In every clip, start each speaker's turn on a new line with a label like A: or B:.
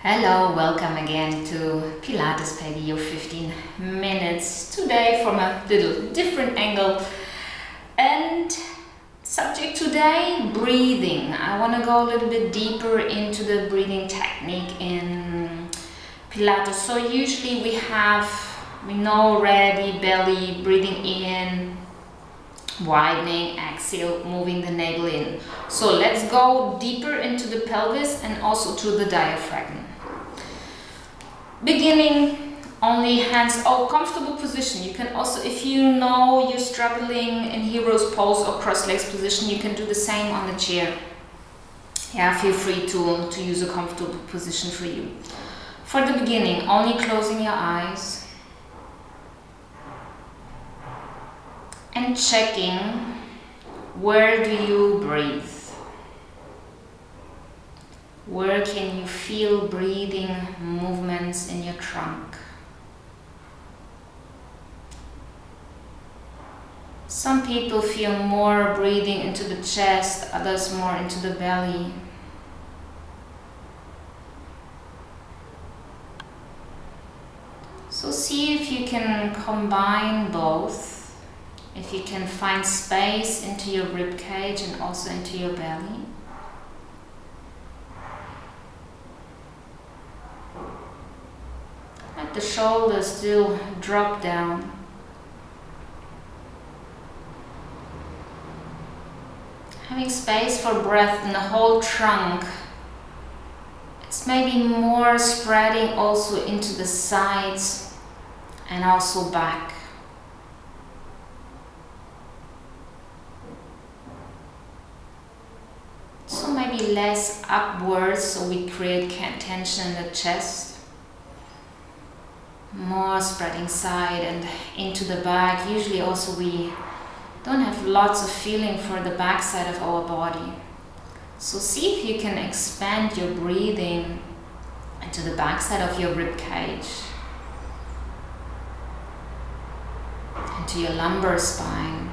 A: Hello, welcome again to Pilates Peggy, your 15 minutes today from a little different angle. And subject today, breathing. I want to go a little bit deeper into the breathing technique in Pilates. So usually we know already belly, breathing in, widening, exhale, moving the navel in. So let's go deeper into the pelvis and also to the diaphragm. Beginning, only hands, comfortable position. You can also, if you know you're struggling in hero's pose or cross legs position, you can do the same on the chair. Yeah, feel free to use a comfortable position for you. For the beginning, only closing your eyes and checking where do you breathe. Where can you feel breathing movements in your trunk? Some people feel more breathing into the chest, others more into the belly. So see if you can combine both, if you can find space into your rib cage and also into your belly. Let the shoulders still drop down. Having space for breath in the whole trunk. It's maybe more spreading also into the sides and also back. So maybe less upwards, so we create tension in the chest. More spreading side and into the back. Usually also we don't have lots of feeling for the back side of our body. So see if you can expand your breathing into the back side of your rib cage, into your lumbar spine.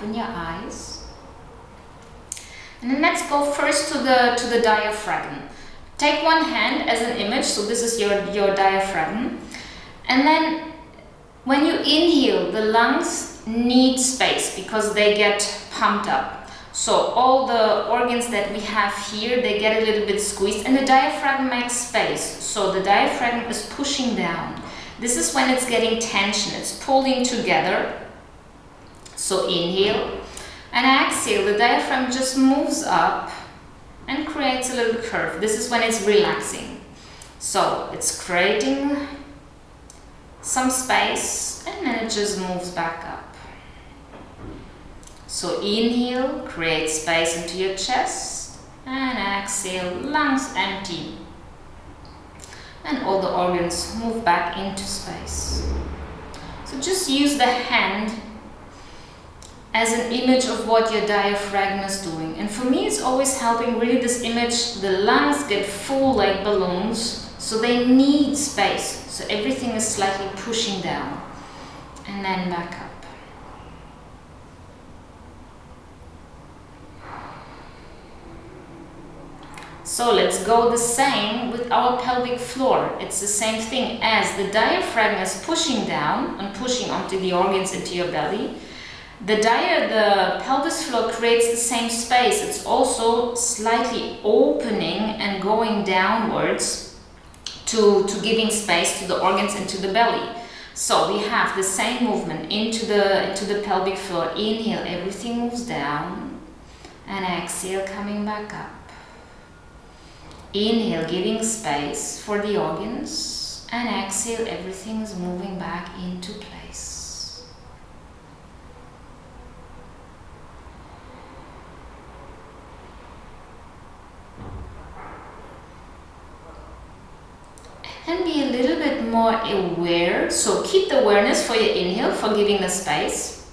A: Open your eyes, and then let's go first to the diaphragm. Take one hand as an image, so this is your diaphragm, and then when you inhale, the lungs need space because they get pumped up. So all the organs that we have here, they get a little bit squeezed, and the diaphragm makes space. So the diaphragm is pushing down. This is when it's getting tension, it's pulling together. So inhale and exhale, the diaphragm just moves up and creates a little curve. This is when it's relaxing. So it's creating some space and then it just moves back up. So inhale, create space into your chest, and exhale, lungs empty. And all the organs move back into space. So just use the hand as an image of what your diaphragm is doing. And for me, it's always helping really this image. The lungs get full like balloons, so they need space. So everything is slightly pushing down and then back up. So let's go the same with our pelvic floor. It's the same thing. As the diaphragm is pushing down and pushing onto the organs into your belly, the pelvis floor creates the same space. It's also slightly opening and going downwards to giving space to the organs into the belly. So we have the same movement into the pelvic floor. Inhale, everything moves down, and exhale, coming back up. Inhale, giving space for the organs, and exhale, everything is moving back into place. And be a little bit more aware. So keep the awareness for your inhale, for giving the space.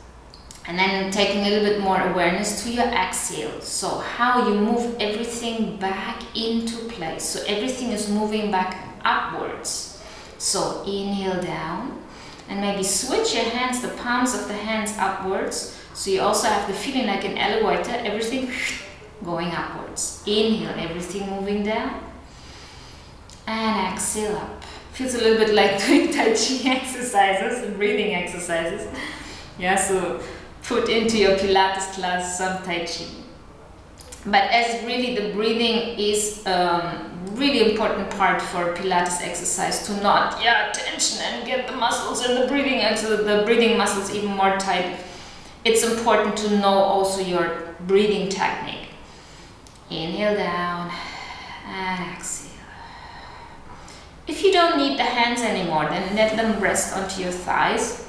A: And then taking a little bit more awareness to your exhale. So how you move everything back into place. So everything is moving back upwards. So inhale down, and maybe switch your hands, the palms of the hands upwards, so you also have the feeling like an elevator, everything going upwards. Inhale, everything moving down, and exhale up. Feels a little bit like doing Tai Chi exercises and breathing exercises. Yeah, so put into your Pilates class some Tai Chi. But as really the breathing is really important part for Pilates exercise, to not tension and get the muscles and the breathing muscles even more tight. It's important to know also your breathing technique. Inhale down and exhale. If you don't need the hands anymore, then let them rest onto your thighs.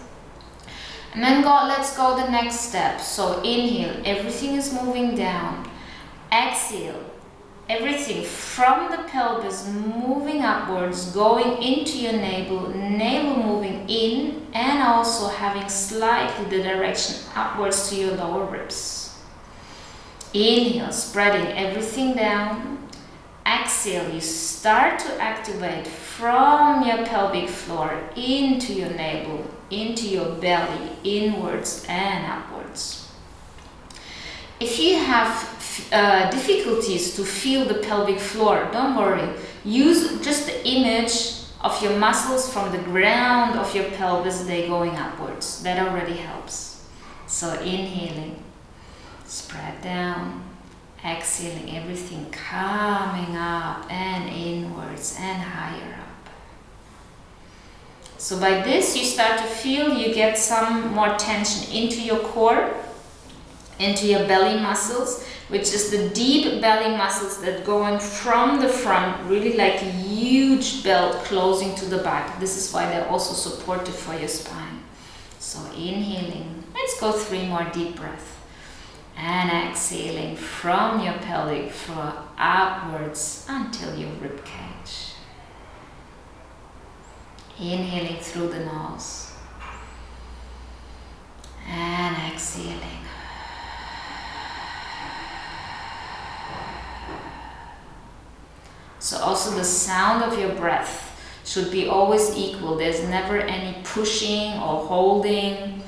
A: And then let's go the next step. So inhale, everything is moving down. Exhale, everything from the pelvis moving upwards, going into your navel, navel moving in, and also having slightly the direction upwards to your lower ribs. Inhale, spreading everything down. Exhale, you start to activate from your pelvic floor into your navel, into your belly, inwards and upwards. If you have difficulties to feel the pelvic floor, don't worry. Use just the image of your muscles from the ground of your pelvis, they going upwards. That already helps. So inhaling, spread down. Exhaling, everything coming up and inwards and higher up. So by this you start to feel you get some more tension into your core, into your belly muscles, which is the deep belly muscles that going from the front, really like a huge belt closing to the back. This is why they're also supportive for your spine. So inhaling, let's go 3 more deep breaths. And exhaling from your pelvic floor upwards until your rib cage. Inhaling through the nose. And exhaling. So also the sound of your breath should be always equal. There's never any pushing or holding.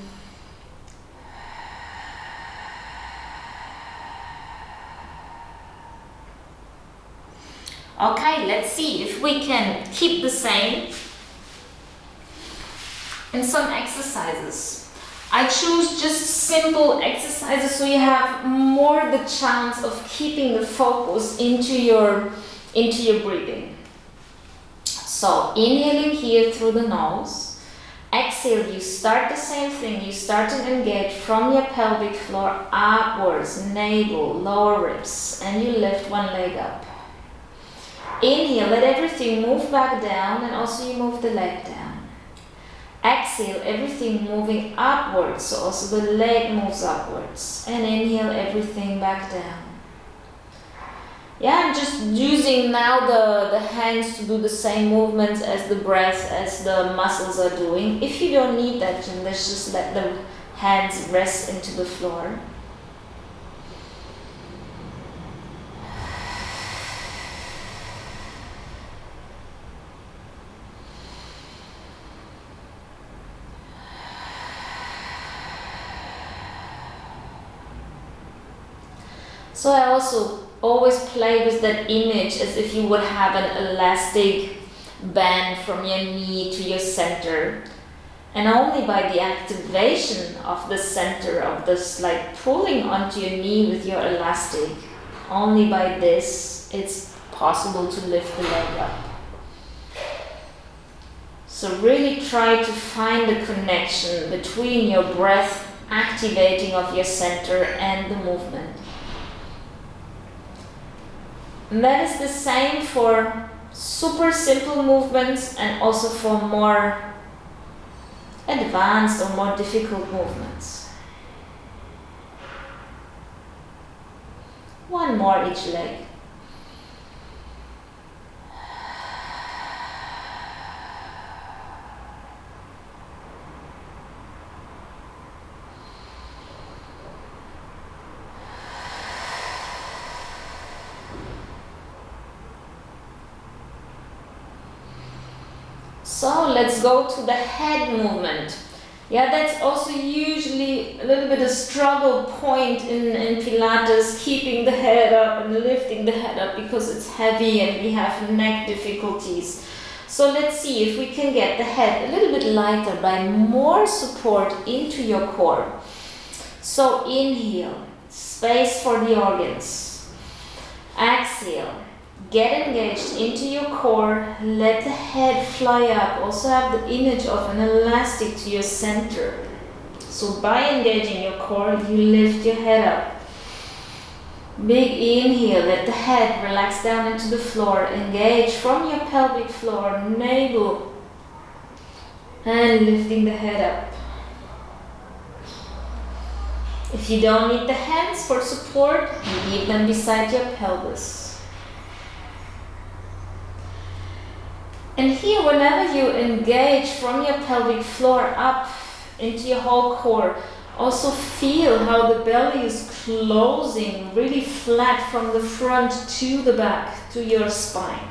A: Okay, let's see if we can keep the same in some exercises. I choose just simple exercises so you have more the chance of keeping the focus into your breathing. So inhaling here through the nose. Exhale, you start the same thing. You start to engage from your pelvic floor upwards, navel, lower ribs, and you lift one leg up. Inhale, let everything move back down, and also you move the leg down. Exhale, everything moving upwards, so also the leg moves upwards. And inhale, everything back down. Yeah, I'm just using now the hands to do the same movements as the breath, as the muscles are doing. If you don't need that, then let's just let the hands rest into the floor. So I also always play with that image as if you would have an elastic band from your knee to your center. And only by the activation of the center of this, like pulling onto your knee with your elastic, only by this it's possible to lift the leg up. So really try to find the connection between your breath activating of your center and the movement. And that is the same for super simple movements and also for more advanced or more difficult movements. One more each leg. So let's go to the head movement. Yeah, that's also usually a little bit of struggle point in Pilates, keeping the head up and lifting the head up because it's heavy and we have neck difficulties. So let's see if we can get the head a little bit lighter by more support into your core. So inhale, space for the organs. Exhale, get engaged into your core, let the head fly up. Also have the image of an elastic to your center. So by engaging your core, you lift your head up. Big inhale, let the head relax down into the floor. Engage from your pelvic floor, navel, and lifting the head up. If you don't need the hands for support, leave them beside your pelvis. And here, whenever you engage from your pelvic floor up into your whole core, also feel how the belly is closing really flat from the front to the back, to your spine.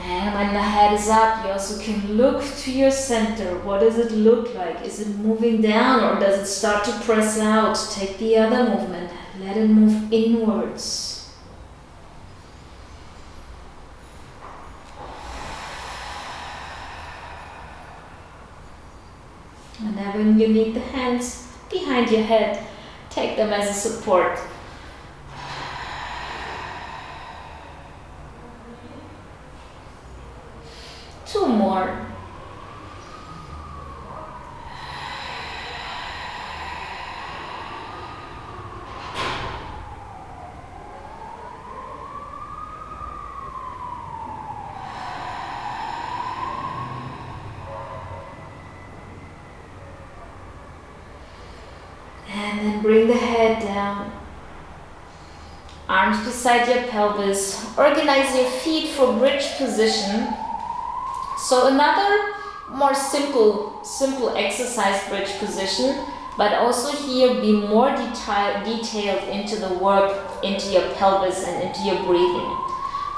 A: And when the head is up, you also can look to your center. What does it look like? Is it moving down or does it start to press out? Take the other movement. Let it move inwards. Whenever you need the hands behind your head, take them as a support. Two more. And then bring the head down. Arms beside your pelvis. Organize your feet for bridge position. So another more simple exercise, bridge position, but also here be more detailed into the work, into your pelvis and into your breathing.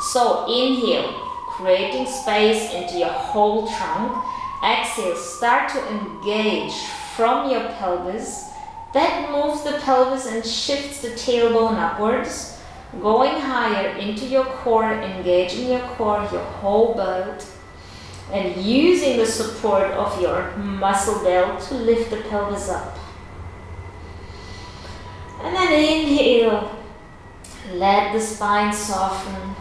A: So inhale, creating space into your whole trunk. Exhale, start to engage from your pelvis. That moves the pelvis and shifts the tailbone upwards, going higher into your core, engaging your core, your whole belt. And using the support of your muscle belt to lift the pelvis up. And then inhale, let the spine soften,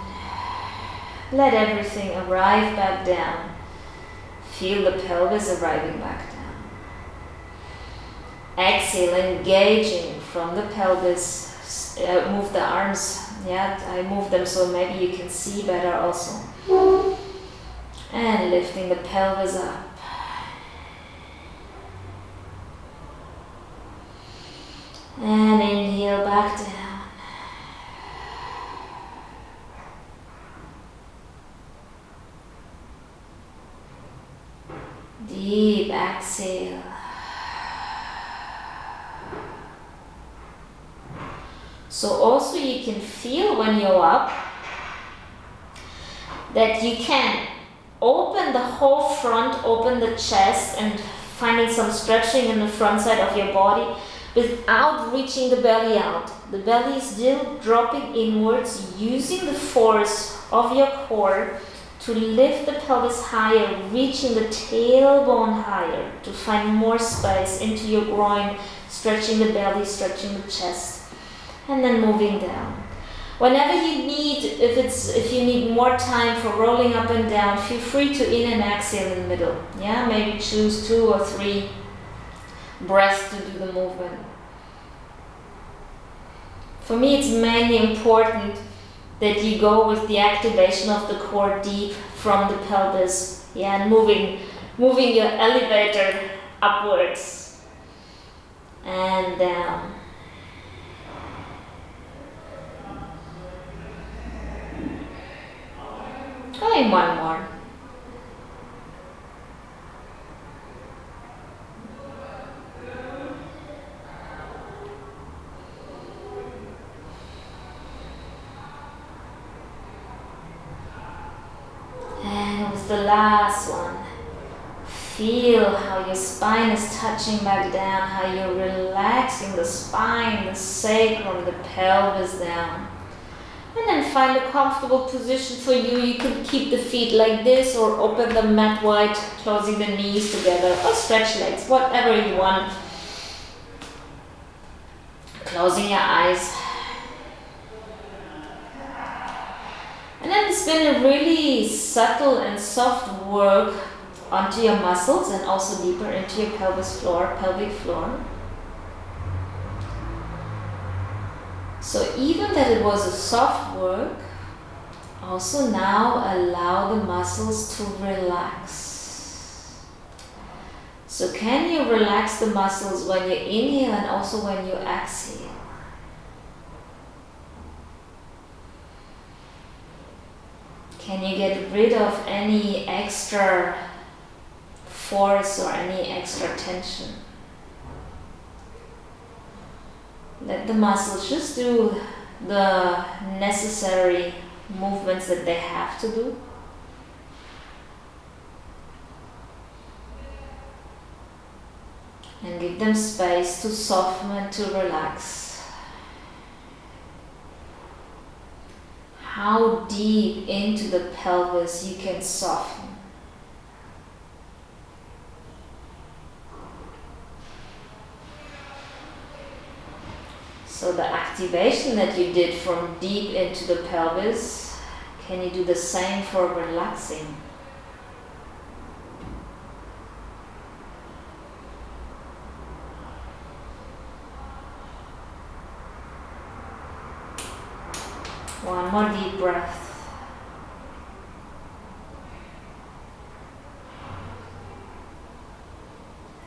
A: let everything arrive back down. Feel the pelvis arriving back down. Exhale, engaging from the pelvis, move the arms, yeah, I move them so maybe you can see better also. And lifting the pelvis up. And inhale back down. Deep exhale. So also you can feel when you're up that you can open the whole front, open the chest and finding some stretching in the front side of your body without reaching the belly out. The belly is still dropping inwards, using the force of your core to lift the pelvis higher, reaching the tailbone higher to find more space into your groin, stretching the belly, stretching the chest, and then moving down. Whenever you need, if you need more time for rolling up and down, feel free to in and exhale in the middle. Yeah, maybe choose 2 or 3 breaths to do the movement. For me, it's mainly important that you go with the activation of the core deep from the pelvis. Yeah, and moving your elevator upwards and down. Going one more. is the last one. Feel how your spine is touching back down, how you're relaxing the spine, the sacrum, the pelvis down. And then find a comfortable position for you. You can keep the feet like this or open the mat wide, closing the knees together, or stretch legs, whatever you want. Closing your eyes. And then it's been a really subtle and soft work onto your muscles and also deeper into your pelvis floor, pelvic floor. So even that it was a soft work, also now allow the muscles to relax. So can you relax the muscles when you inhale and also when you exhale? Can you get rid of any extra force or any extra tension? Let the muscles just do the necessary movements that they have to do. And give them space to soften and to relax. How deep into the pelvis you can soften. So the activation that you did from deep into the pelvis, can you do the same for relaxing? One more deep breath.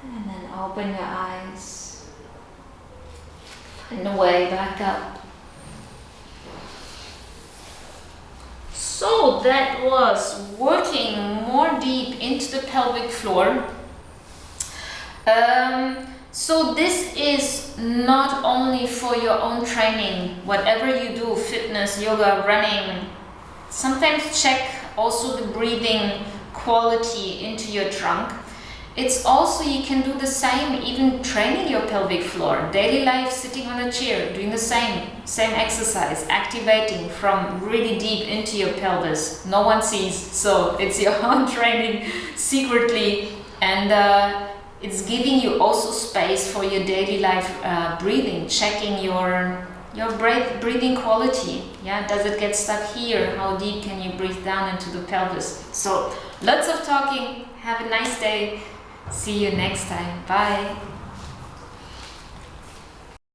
A: And then open your eyes. Find a way back up. So that was working more deep into the pelvic floor. So this is not only for your own training, whatever you do, fitness, yoga, running, sometimes check also the breathing quality into your trunk. It's also, you can do the same, even training your pelvic floor, daily life, sitting on a chair, doing the same exercise, activating from really deep into your pelvis. No one sees, so it's your own training secretly, and it's giving you also space for your daily life breathing, checking your breathing quality. Yeah, does it get stuck here? How deep can you breathe down into the pelvis? So lots of talking. Have a nice day. See you next time. Bye.